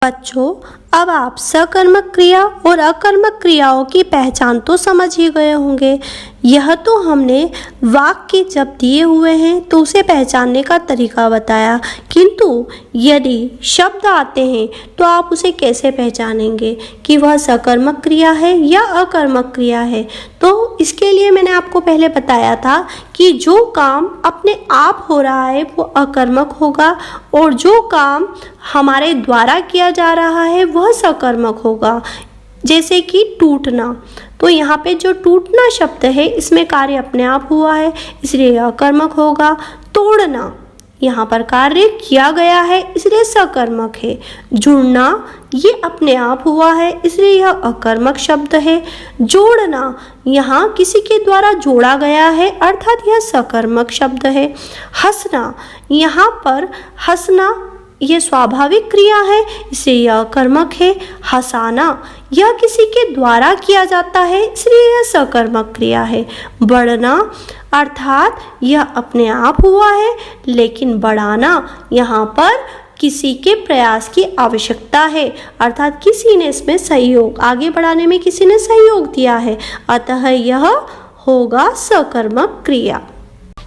बच्चों, अब आप सकर्मक क्रिया और अकर्मक क्रियाओं की पहचान तो समझ ही गए होंगे। यह तो हमने वाक्य जब दिए हुए हैं तो उसे पहचानने का तरीका बताया, किंतु यदि शब्द आते हैं तो आप उसे कैसे पहचानेंगे कि वह सकर्मक क्रिया है या अकर्मक क्रिया है। तो इसके लिए मैंने आपको पहले बताया था कि जो काम अपने आप हो रहा है वो अकर्मक होगा और जो काम हमारे द्वारा किया जा रहा है वह सकर्मक होगा। जैसे कि टूटना, तो यहाँ पे जो टूटना शब्द है इसमें कार्य अपने आप हुआ है इसलिए अकर्मक होगा। तोड़ना, यहाँ पर कार्य किया गया है इसलिए सकर्मक है। जुड़ना, ये अपने आप हुआ है इसलिए यह अकर्मक शब्द है। जोड़ना, यहाँ किसी के द्वारा जोड़ा गया है अर्थात यह सकर्मक शब्द है। हंसना, यहाँ पर हंसना यह स्वाभाविक क्रिया है इसलिए यह अकर्मक है। हंसाना, यह किसी के द्वारा किया जाता है इसलिए यह सकर्मक क्रिया है। बढ़ना, अर्थात यह अपने आप हुआ है, लेकिन बढ़ाना यहाँ पर किसी के प्रयास की आवश्यकता है अर्थात किसी ने इसमें सहयोग, आगे बढ़ाने में किसी ने सहयोग दिया है, अतः यह होगा सकर्मक क्रिया।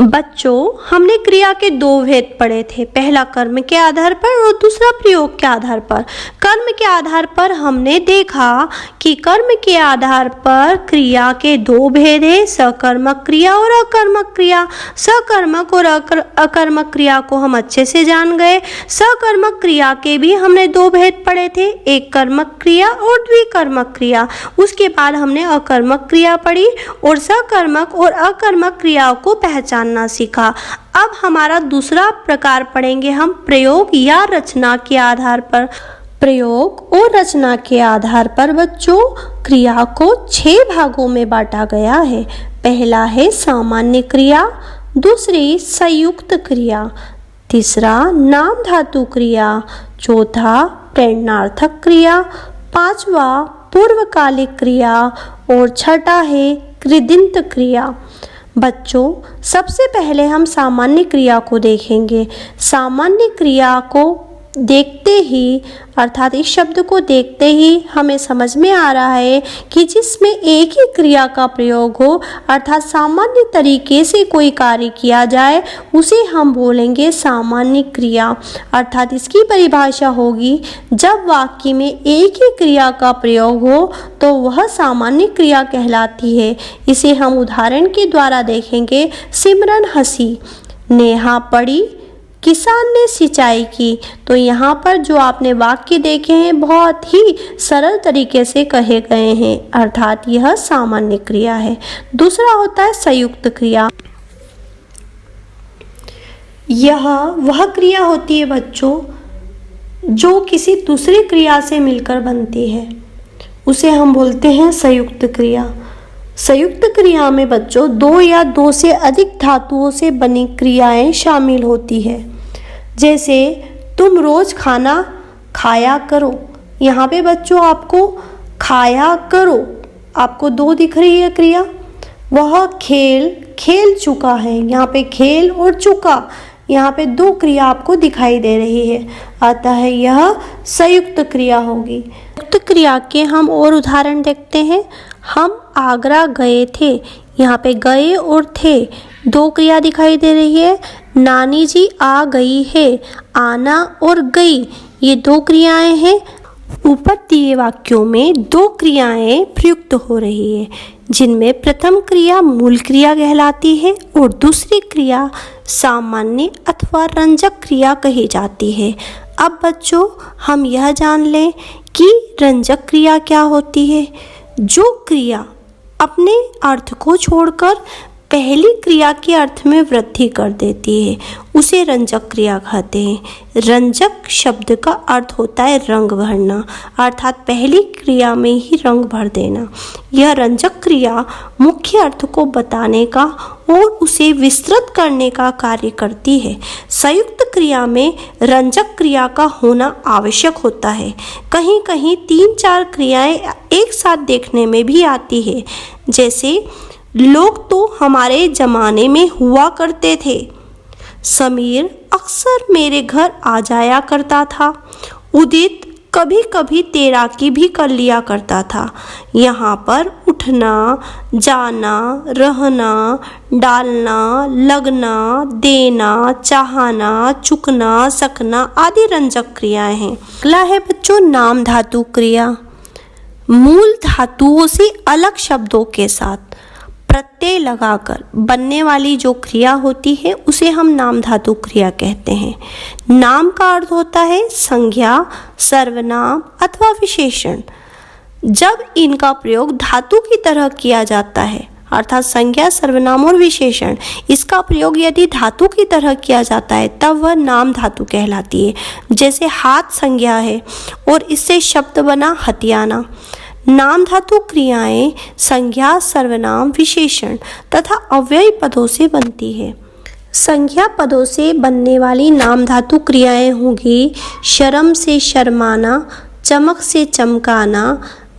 बच्चों, हमने क्रिया के दो भेद पढ़े थे, पहला कर्म के आधार पर और दूसरा प्रयोग के आधार पर। कर्म के आधार पर हमने देखा कि कर्म के आधार पर क्रिया के दो भेद है, सकर्मक क्रिया और अकर्मक क्रिया। सकर्मक और अकर्मक क्रिया को हम अच्छे से जान गए। सकर्मक क्रिया के भी हमने दो भेद पढ़े थे, एक कर्मक क्रिया और द्विकर्मक क्रिया। उसके बाद हमने अकर्मक क्रिया पढ़ी और सकर्मक और अकर्मक क्रियाओं को पहचानना सीखा। अब हमारा दूसरा प्रकार पढ़ेंगे हम प्रयोग या रचना के आधार पर। प्रयोग और रचना के आधार पर बच्चों क्रिया को 6 भागों में बांटा गया है। पहला है सामान्य क्रिया, दूसरी संयुक्त क्रिया, तीसरा नाम धातु क्रिया, चौथा प्रेरणार्थक क्रिया, पांचवा पूर्वकालिक क्रिया और छठा है कृदंत क्रिया। बच्चों, सबसे पहले हम सामान्य क्रिया को देखेंगे। सामान्य क्रिया को देखते ही अर्थात इस शब्द को देखते ही हमें समझ में आ रहा है कि जिसमें एक ही क्रिया का प्रयोग हो अर्थात सामान्य तरीके से कोई कार्य किया जाए उसे हम बोलेंगे सामान्य क्रिया। अर्थात इसकी परिभाषा होगी जब वाक्य में एक ही क्रिया का प्रयोग हो तो वह सामान्य क्रिया कहलाती है। इसे हम उदाहरण के द्वारा देखेंगे। सिमरन हंसी, नेहा पढ़ी, किसान ने सिंचाई की। तो यहाँ पर जो आपने वाक्य देखे हैं बहुत ही सरल तरीके से कहे गए हैं अर्थात यह सामान्य क्रिया है। दूसरा होता है संयुक्त क्रिया। यह वह क्रिया होती है बच्चों जो किसी दूसरी क्रिया से मिलकर बनती है, उसे हम बोलते हैं संयुक्त क्रिया। संयुक्त क्रिया में बच्चों 2 या 2 से अधिक धातुओं से बनी क्रियाएं शामिल होती है। जैसे तुम रोज खाना खाया करो, यहाँ पे बच्चों आपको खाया करो आपको 2 दिख रही है क्रिया। वह खेल चुका है, यहाँ पे खेल और चुका, यहाँ पे 2 क्रिया आपको दिखाई दे रही है, अतः यह संयुक्त क्रिया होगी। संयुक्त क्रिया के हम और उदाहरण देखते हैं। हम आगरा गए थे, यहाँ पे गए और थे 2 क्रिया दिखाई दे रही है। नानी जी आ गई है, आना और गई ये 2 क्रियाएं हैं। ऊपर दिए वाक्यों में 2 क्रियाएं प्रयुक्त हो रही है जिनमें प्रथम क्रिया मूल क्रिया कहलाती है और दूसरी क्रिया सामान्य अथवा रंजक क्रिया कही जाती है। अब बच्चों हम यह जान लें कि रंजक क्रिया क्या होती है। जो क्रिया अपने अर्थ को छोड़कर पहली क्रिया के अर्थ में वृद्धि कर देती है उसे रंजक क्रिया कहते हैं। रंजक शब्द का अर्थ होता है रंग भरना अर्थात पहली क्रिया में ही रंग भर देना। यह रंजक क्रिया मुख्य अर्थ को बताने का और उसे विस्तृत करने का कार्य करती है। संयुक्त क्रिया में रंजक क्रिया का होना आवश्यक होता है। कहीं कहीं 3-4 क्रियाएं एक साथ देखने में भी आती है। जैसे लोग तो हमारे जमाने में हुआ करते थे, समीर अक्सर मेरे घर आ जाया करता था, उदित कभी कभी तैराकी भी कर लिया करता था। यहाँ पर उठना, जाना, रहना, डालना, लगना, देना, चाहना, चुकना, सकना आदि रंजक क्रियाएं हैं। अगला है बच्चों नाम धातु क्रिया। मूल धातुओं से अलग शब्दों के साथ प्रत्यय लगाकर बनने वाली जो क्रिया होती है उसे हम नाम धातु क्रिया कहते हैं। नाम का अर्थ होता है संज्ञा, सर्वनाम अथवा विशेषण। जब इनका प्रयोग धातु की तरह किया जाता है, अर्थात संज्ञा, सर्वनाम और विशेषण, इसका प्रयोग यदि धातु की तरह किया जाता है तब वह नाम धातु कहलाती है। जैसे हाथ संज्ञा है और इससे शब्द बना हथियाना। नाम धातु क्रियाएं संज्ञा, सर्वनाम, विशेषण तथा अव्ययी पदों से बनती है। संज्ञा पदों से बनने वाली नाम धातु क्रियाएं होंगी शर्म से शर्माना, चमक से चमकाना,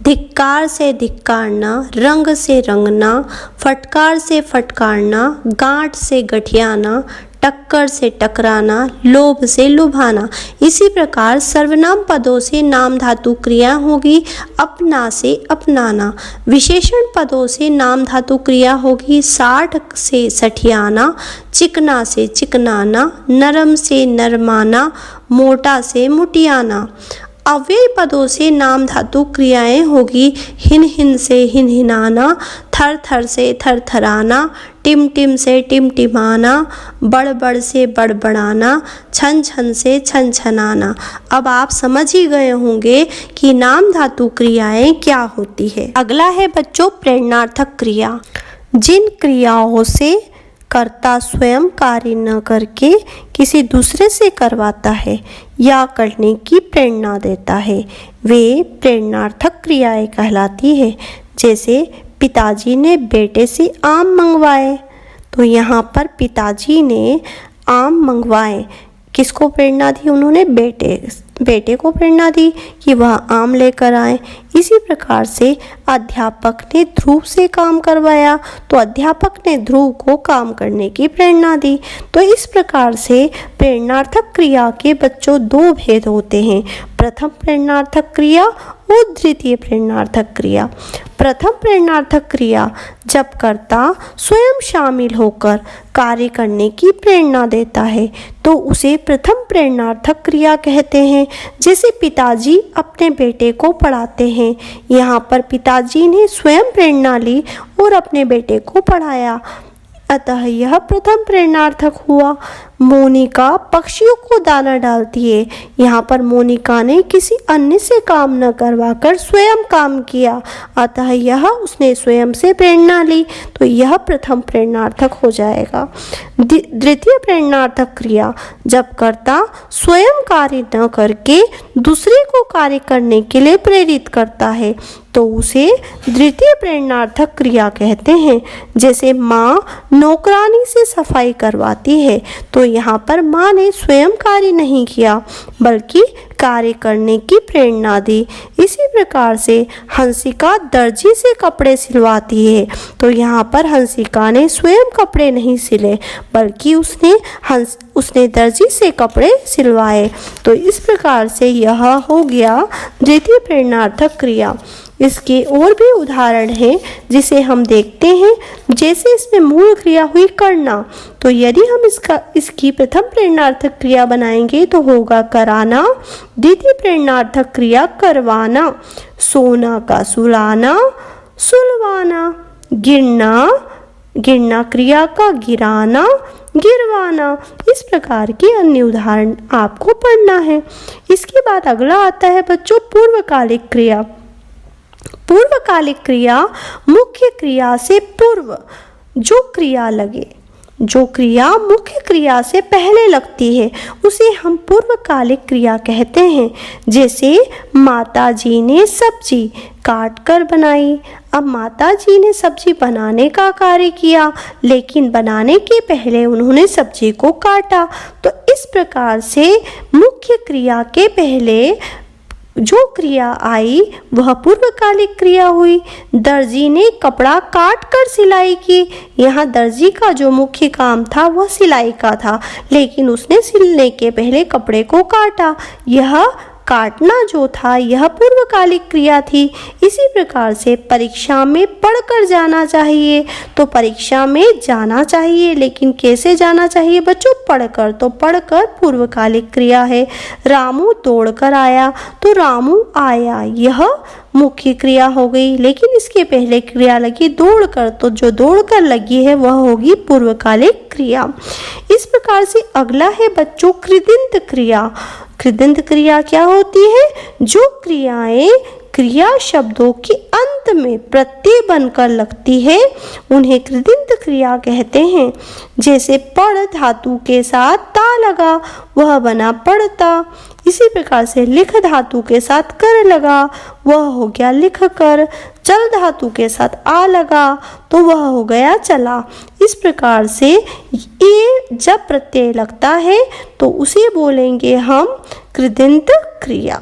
धिक्कार से धिक्कारना, रंग से रंगना, फटकार से फटकारना, गांठ से गठियाना, टक्कर से टकराना, लोभ से लुभाना। इसी प्रकार सर्वनाम पदों से नाम धातु क्रिया होगी अपना से अपनाना। विशेषण पदों से नाम धातु क्रिया होगी साठ से सठियाना, चिकना से चिकनाना, नरम से नरमाना, मोटा से मुटियाना। अव्ययी पदों से नाम धातु क्रियाएं होगी हिन हिन से हिन हिनाना, थर थर से थर थराना, टिम टिम से टिम टिमाना, बड़ बड़ से बड़बड़ाना, छन छन से छन छनाना। अब आप समझ ही गए होंगे कि नाम धातु क्रियाएं क्या होती है। अगला है बच्चों प्रेरणार्थक क्रिया। जिन क्रियाओं से कर्ता स्वयं कार्य न करके किसी दूसरे से करवाता है या करने की प्रेरणा देता है वे प्रेरणार्थक क्रियाएं कहलाती है। जैसे पिताजी ने बेटे से आम मंगवाए, तो यहाँ पर पिताजी ने आम मंगवाए, किसको प्रेरणा दी उन्होंने? बेटे को प्रेरणा दी कि वह आम लेकर आए। इसी प्रकार से अध्यापक ने ध्रुव से काम करवाया तो अध्यापक ने ध्रुव को काम करने की प्रेरणा दी। तो इस प्रकार से प्रेरणार्थक क्रिया के बच्चों दो भेद होते हैं, प्रथम प्रेरणार्थक क्रिया और द्वितीय प्रेरणार्थक क्रिया। प्रथम प्रेरणार्थक क्रिया जब कर्ता स्वयं शामिल होकर कार्य करने की प्रेरणा देता है तो उसे प्रथम प्रेरणार्थक क्रिया कहते हैं। जैसे पिताजी अपने बेटे को पढ़ाते हैं, यहाँ पर पिताजी ने स्वयं प्रेरणा ली और अपने बेटे को पढ़ाया, अतः यह प्रथम प्रेरणार्थक हुआ। मोनिका पक्षियों को दाना डालती है, यहाँ पर मोनिका ने किसी अन्य से काम न करवाकर स्वयं काम किया, अतः यह उसने स्वयं से प्रेरणा ली, तो यह प्रथम प्रेरणार्थक हो जाएगा। द्वितीय प्रेरणार्थक क्रिया जब कर्ता स्वयं कार्य न करके दूसरे को कार्य करने के लिए प्रेरित करता है तो उसे द्वितीय प्रेरणार्थक क्रिया कहते हैं। जैसे माँ नौकरानी से सफाई करवाती है तो यहाँ पर माँ ने स्वयं कार्य नहीं किया बल्कि कार्य करने की प्रेरणा दी। इसी प्रकार से हंसिका दर्जी से कपड़े सिलवाती है तो यहाँ पर हंसिका ने स्वयं कपड़े नहीं सिले बल्कि उसने दर्जी से कपड़े सिलवाए। तो इस प्रकार से यह हो गया द्वितीय प्रेरणार्थक क्रिया। इसके और भी उदाहरण हैं जिसे हम देखते हैं। जैसे इसमें मूल क्रिया हुई करना, तो यदि हम इसकी प्रथम प्रेरणार्थक क्रिया बनाएंगे तो होगा कराना। द्वितीय प्रेरणार्थक क्रिया करवाना। सोना का सुलाना, सुलवाना। गिरना क्रिया का गिराना, गिरवाना। इस प्रकार के अन्य उदाहरण आपको पढ़ना है। इसके बाद अगला आता है बच्चों पूर्वकालिक क्रिया। पूर्वकालिक क्रिया मुख्य क्रिया से पूर्व जो क्रिया लगे, जो क्रिया मुख्य क्रिया से पहले लगती है उसे हम पूर्वकालिक क्रिया कहते हैं। जैसे माता जी ने सब्जी काट कर बनाई। अब माता जी ने सब्जी बनाने का कार्य किया लेकिन बनाने के पहले उन्होंने सब्जी को काटा। तो इस प्रकार से मुख्य क्रिया के पहले जो क्रिया आई वह पूर्वकालिक क्रिया हुई। दर्जी ने कपड़ा काट कर सिलाई की। यहाँ दर्जी का जो मुख्य काम था वह सिलाई का था लेकिन उसने सिलने के पहले कपड़े को काटा। यह काटना जो था यह पूर्वकालिक क्रिया थी। इसी प्रकार से परीक्षा में पढ़कर जाना चाहिए, तो परीक्षा में जाना चाहिए, लेकिन कैसे जाना चाहिए बच्चों? पढ़कर। तो पढ़कर पूर्वकालिक क्रिया है। रामू दौड़कर आया, तो रामू आया, यह मुख्य क्रिया हो गई, लेकिन इसके पहले क्रिया लगी दौड़कर, तो जो दौड़कर लगी है वह होगी पूर्वकालिक क्रिया। इस प्रकार से अगला है बच्चों कृदंत क्रिया। कृदंत क्रिया क्या होती है? जो क्रियाएं क्रिया शब्दों के अंत में प्रत्यय बनकर लगती है उन्हें कृदंत क्रिया कहते हैं। जैसे पढ़ धातु के साथ ता लगा, वह बना पढ़ता। इसी प्रकार से लिख धातु के साथ कर लगा, वह हो गया लिख कर। चल धातु के साथ आ लगा, तो वह हो गया चला। इस प्रकार से ये जब प्रत्यय लगता है तो उसे बोलेंगे हम कृदंत क्रिया।